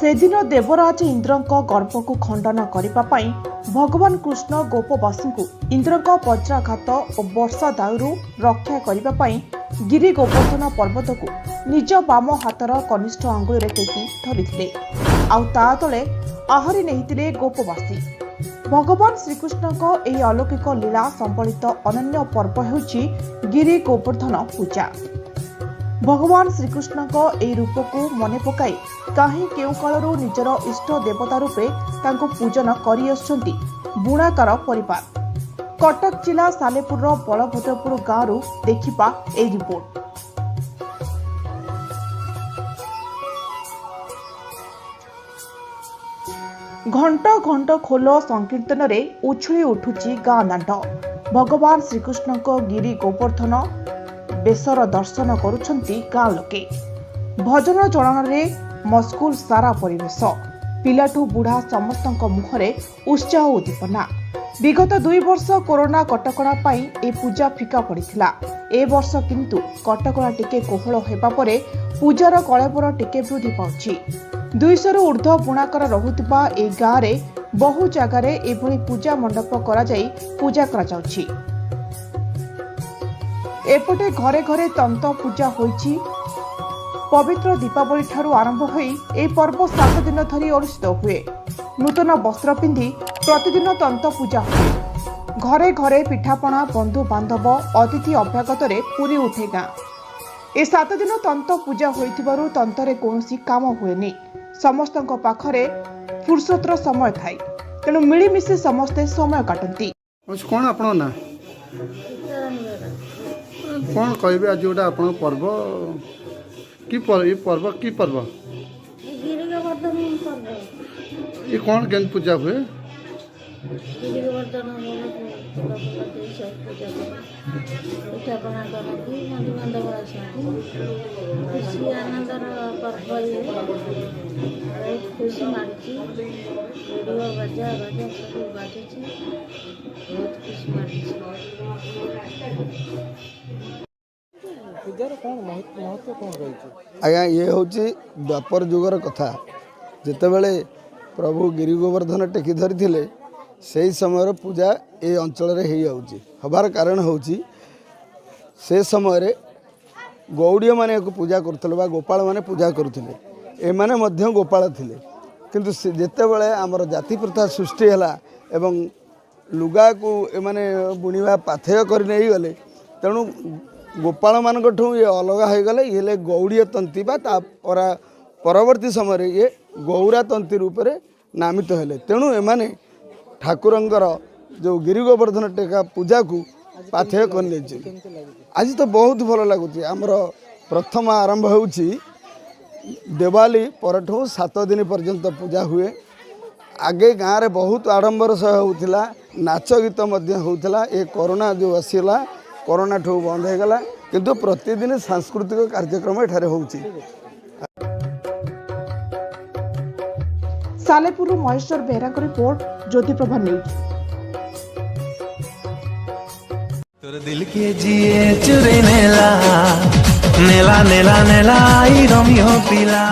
सेदिन देवराज इंद्र गर्भ को खंडन करने भगवान कृष्ण गोपवासी इंद्र वज्राघात और वर्षा दायु रक्षा करने गिरी गोवर्धन पर्वत को निज बाम हाथर कनिष्ठ आंगुल टेकी धरी आउ तले आहरी नहीं गोपवासी। भगवान श्रीकृष्ण यह अलौकिक लीला संबलित अनन्य पर्व होछि गिरी गोवर्धन पूजा। भगवान श्रीकृष्ण यह रूप को मन पकाई कहीं केउ कालरू निजर इष्ट देवता रूपे तांको पूजन करि आछंती बुणाकार परिवार। कटक जिला सालेपुर बलभद्रपुर गाँव देखिबा ए रिपोर्ट। घंट घंट खोल संकीर्तन रे उछुली उठुची गाँ दांड। भगवान श्रीकृष्ण गिरी गोवर्धन बेसर दर्शन करुछंती गाँ लोके। भजन जलन रे मस्कुल सारा परिवेश। पिलाठू बुढ़ा समस्तक मुहरे उत्साह उद्दीपना। विगत 2 वर्ष कोरोना कटकणा पाई ए पूजा फिका पड़िथिला। ए वर्ष किंतु कटकणा टिके कोहल हेबा परे पूजार कलेबर टिके वृद्धि पाउछि। 200 रु ऊर्ध्व बुणाकर रहुतिबा ए गाँ रे बहु जगार एभली पूजा मंडप करा जाई पूजा करा जाउछि। एपटे घरे घरे तंत पूजा होइछि। पवित्र दीपावली ठारू आरंभ होई ए पर्व 7 दिन धरी अनुष्ठित हुए। नूतन वस्त्र पिंधि प्रतिदिन तंत पूजा हुए। घरे घरे पिठापଣା बंधु बांधव अतिथि अभ्यागत पूरी उठे गाँ। ए 7 दिन तंत पूजा होइथिबारु तंतरे कोनोसी काम हुएनी। समस्तक पाखरे फुर्सतर समय थाई तेणु मिलीमिशि समस्ते समय काटती। कौन आपण ना कौन कहबे आज जोटा आपण पर्व की पर्व की पर्व ये कौन केन पूजा हुए पिठापଣା करती बंधुबांधव खुशी आनंदर पर्व ये बहुत खुशी मार्ची रेडियो बजा बजा सब बाजुची बहुत खुशी मार्ची। पूजार कौन महत्व कौन रही? आज्ञा ये हूँ द्वापर जुगर कथा जितेबले प्रभु गिरी गोवर्धन टेकी धरी से समय पूजा ए अंचल हबार कारण हूँ से समय गौड़ीय माने पूजा करुले गोपाल माने पूजा करुले एमाने मध्य गोपाल थिले किंतु जितेबले आमर जाति प्रथा सृष्टि है एवं लुगा को एमाने बुणीवा पाथेय कर नहीं गले तेणु गोपाल मान ये अलग हो गले ये गौड़ीय तंती परवर्ती समय ये गौरा तंती रूप से नामित हेले। तेणु एमाने ठाकुरंकर जो गिरी गोवर्धन टेका पूजा को पाथेय कर आज तो बहुत भल लगुच। आमर प्रथम आरंभ हो दिवाली परठू 7 दिन पर्यंत पूजा हुए। आगे गाँव में बहुत आडंबर सह होता नाच गीत होता। ये कोरोना जो आसला कोरोना ठू बंद हो गला किंतु प्रतिदिन सांस्कृतिक कार्यक्रम एठारे होउछि। सालेपुर महेश्वर बेहरा को रिपोर्ट ज्योतिप्रभा न्यूज। तोर दिल के जिए चुरे नेला नेला नेला नेला ई रोमियो पिला।